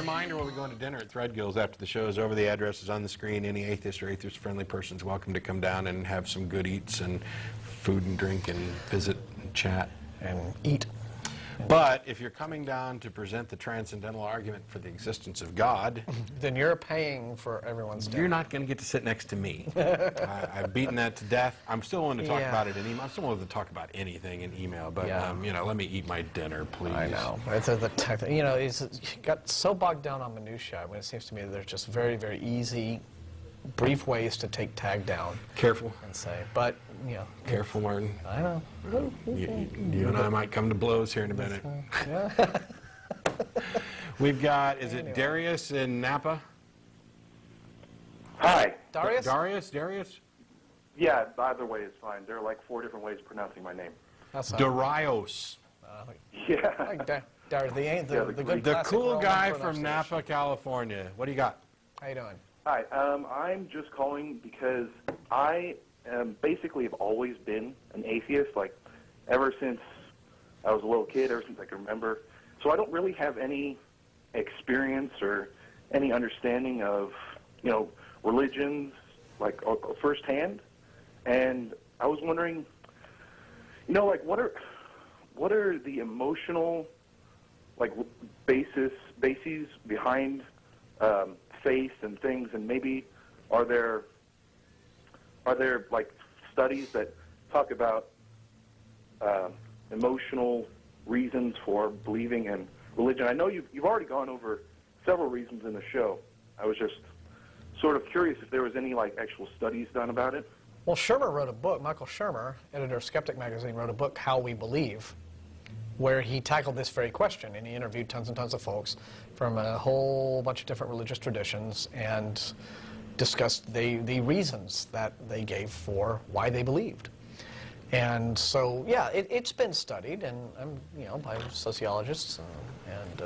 reminder, we'll be going to dinner at Threadgill's after the show is over. The address is on the screen. Any atheist or atheist-friendly person is welcome to come down and have some good eats and food and drink and visit and chat. And eat. But if you're coming down to present the transcendental argument for the existence of God, then you're paying for everyone's dinner. you're not going to get to sit next to me. I've beaten that to death. I'm still willing to talk about it in email. I'm still willing to talk about anything in email, but you know, let me eat my dinner, please. I know. It's you know, it's got so bogged down on minutia when it seems to me that there's just very, very easy, brief ways to take tag down. Careful. And say, but you know. Careful, Martin. I know. You and I might come to blows here in a minute. Yeah. We've got, is it Darius in Napa? Hi. Darius? Darius? Yeah, either way is fine. There are like 4 different ways of pronouncing my name. Darius. Yeah. Like Darius, the good The classic cool Roman guy from pronunciation. Napa, California. What do you got? How you doing? Hi. I'm just calling because I basically have always been an atheist, like ever since I was a little kid, ever since I can remember. So I don't really have any experience or any understanding of, you know, religions, like firsthand. And I was wondering, you know, like what are the emotional, like bases behind faith and things, and maybe are there like studies that talk about emotional reasons for believing in religion? I know you've already gone over several reasons in the show. I was just sort of curious if there was any like actual studies done about it. Well, Shermer wrote a book. Michael Shermer, editor of Skeptic magazine, wrote a book, How We Believe, where he tackled this very question, and he interviewed tons and tons of folks from a whole bunch of different religious traditions and discussed the reasons that they gave for why they believed. And so, yeah, it's been studied, and you know, by sociologists and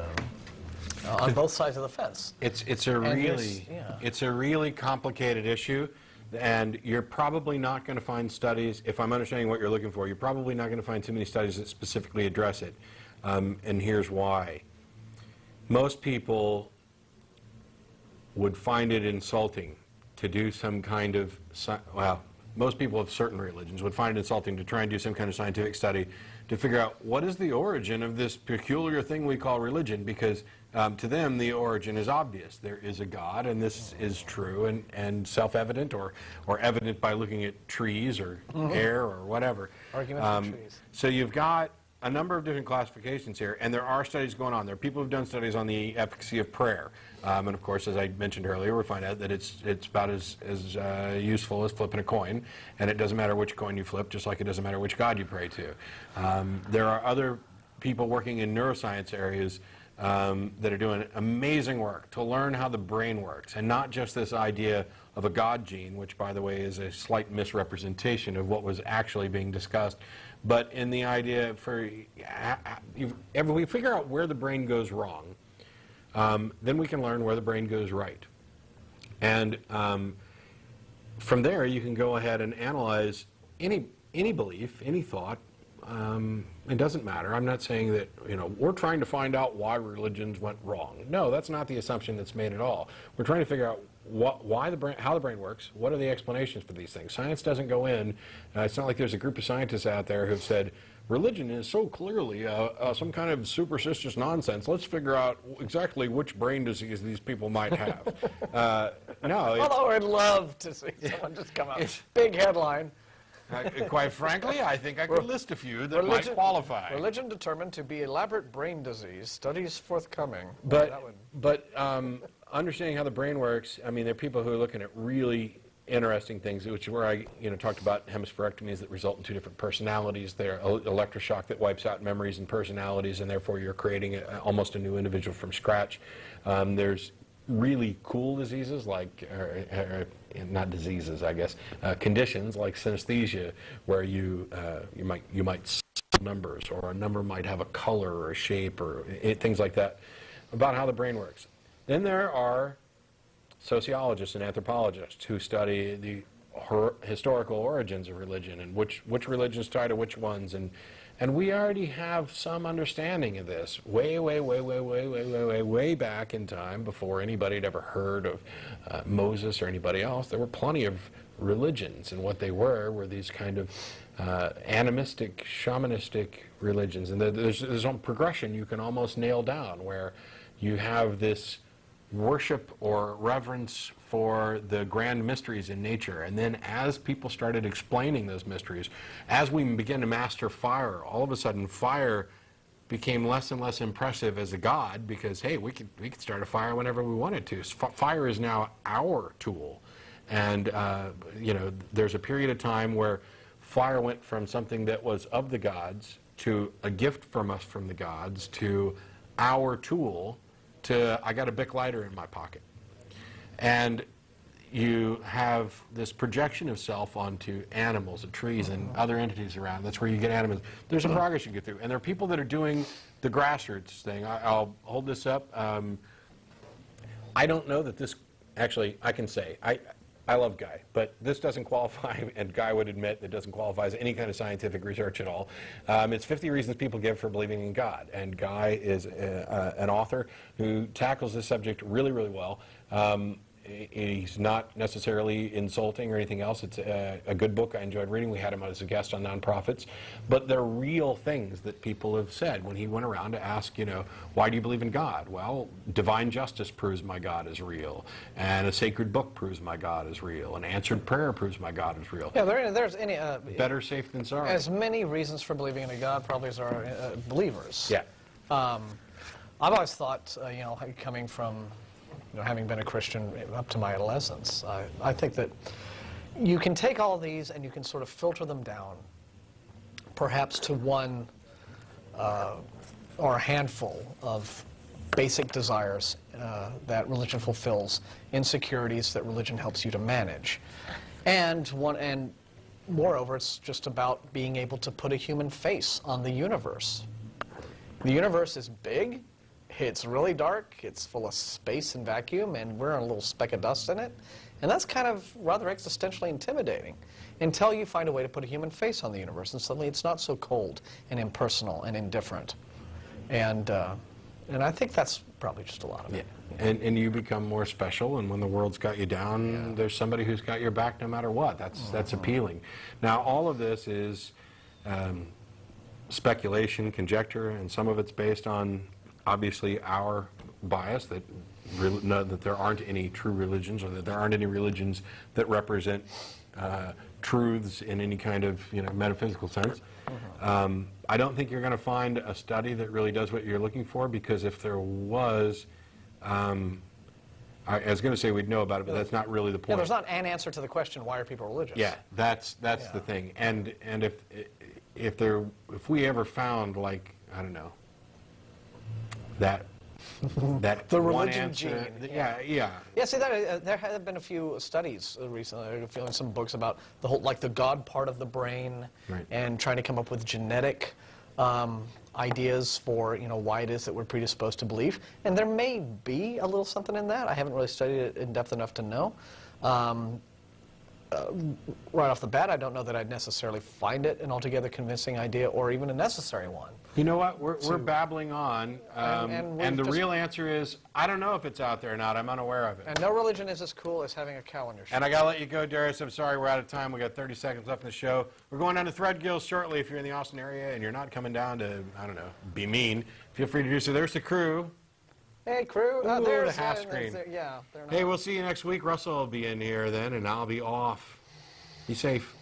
on both sides of the fence. It's a really complicated issue, and you're probably not going to find studies. If I'm understanding what you're looking for, you're probably not going to find too many studies that specifically address it. And here's why. Most people would find it insulting to do some kind of, well, most people of certain religions would find it insulting to try and do some kind of scientific study to figure out what is the origin of this peculiar thing we call religion, because to them the origin is obvious. There is a God, and this is true and self-evident, or evident by looking at trees or air or whatever. Arguments for trees. So you've got a number of different classifications here, and there are studies going on. There are people who've done studies on the efficacy of prayer. And of course, as I mentioned earlier, we find out that it's about as useful as flipping a coin, and it doesn't matter which coin you flip, just like it doesn't matter which God you pray to. There are other people working in neuroscience areas that are doing amazing work to learn how the brain works, and not just this idea of a God gene, which, by the way, is a slight misrepresentation of what was actually being discussed, but in the idea for if we figure out where the brain goes wrong, then we can learn where the brain goes right. And from there, you can go ahead and analyze any belief, any thought. It doesn't matter. I'm not saying that, you know, we're trying to find out why religions went wrong. No, that's not the assumption that's made at all. We're trying to figure out how the brain works. What are the explanations for these things? Science doesn't go in. It's not like there's a group of scientists out there who've said, religion is so clearly some kind of superstitious nonsense. Let's figure out exactly which brain disease these people might have. No. Although I'd love to see someone just come out, big headline. Quite frankly, I think I could list a few that might qualify. Religion determined to be elaborate brain disease. Studies forthcoming. But understanding how the brain works, I mean, there are people who are looking at really interesting things, which is where I talked about hemispherectomies that result in 2 different personalities. They're electroshock that wipes out memories and personalities, and therefore you're creating almost a new individual from scratch. There's really cool diseases like, not diseases, I guess, conditions like synesthesia, where you might see numbers, or a number might have a color or a shape, or things like that, about how the brain works. Then there are sociologists and anthropologists who study historical origins of religion and which religions tie to which ones, and we already have some understanding of this way back in time before anybody had ever heard of Moses or anybody else. There were plenty of religions, and what they were these kind of animistic, shamanistic religions, and there's a progression you can almost nail down where you have this worship or reverence for the grand mysteries in nature. And then as people started explaining those mysteries, as we began to master fire, all of a sudden fire became less and less impressive as a god because, hey, we could start a fire whenever we wanted to. Fire is now our tool. And, you know, there's a period of time where fire went from something that was of the gods to a gift from us from the gods to our tool to I got a Bic lighter in my pocket. And you have this projection of self onto animals and trees and other entities around. That's where you get animals. There's a progress you get through. And there are people that are doing the grassroots thing. I'll hold this up. I don't know that this, actually, I can say, I love Guy, but this doesn't qualify, and Guy would admit that doesn't qualify as any kind of scientific research at all. It's 50 Reasons People Give for Believing in God, and Guy is an author who tackles this subject really, really well. He's not necessarily insulting or anything else. It's a good book. I enjoyed reading. We had him as a guest on Nonprofits. But they're real things that people have said when he went around to ask, you know, why do you believe in God? Well, divine justice proves my God is real. And a sacred book proves my God is real. An answered prayer proves my God is real. Yeah, there's any... better safe than sorry. As many reasons for believing in a God probably as are believers. Yeah. I've always thought, you know, coming from... You know, having been a Christian up to my adolescence, I think that you can take all of these and you can sort of filter them down, perhaps to one or a handful of basic desires that religion fulfills, insecurities that religion helps you to manage, and moreover, it's just about being able to put a human face on the universe. The universe is big. It's really dark, it's full of space and vacuum, and we're a little speck of dust in it. And that's kind of rather existentially intimidating until you find a way to put a human face on the universe, and suddenly it's not so cold and impersonal and indifferent. And I think that's probably just a lot of it. Yeah. And you become more special, and when the world's got you down, there's somebody who's got your back no matter what. That's appealing. Now, all of this is speculation, conjecture, and some of it's based on obviously our bias that there aren't any true religions, or that there aren't any religions that represent truths in any kind of, you know, metaphysical sense. I don't think you're going to find a study that really does what you're looking for, because if there was, I was going to say we'd know about it, but that's not really the point. Yeah, there's not an answer to the question, why are people religious? Yeah, that's the thing. And if we ever found, like, I don't know, that the one religion answer, gene. Yeah. See, there have been a few studies recently. I'm feeling some books about the whole, like the God part of the brain, right, and trying to come up with genetic ideas for, you know, why it is that we're predisposed to belief. And there may be a little something in that. I haven't really studied it in depth enough to know. Right off the bat, I don't know that I'd necessarily find it an altogether convincing idea or even a necessary one. You know what? We're babbling on, and the real answer is, I don't know if it's out there or not. I'm unaware of it. And no religion is as cool as having a cow on your shoulder. And I got to let you go, Darius. I'm sorry we're out of time. We got 30 seconds left in the show. We're going down to Threadgill shortly. If you're in the Austin area and you're not coming down to, I don't know, be mean, feel free to do so. There's the crew. Hey, crew. Ooh, There's the half screen. Yeah, they're not. Hey, we'll see you next week. Russell will be in here then, and I'll be off. Be safe.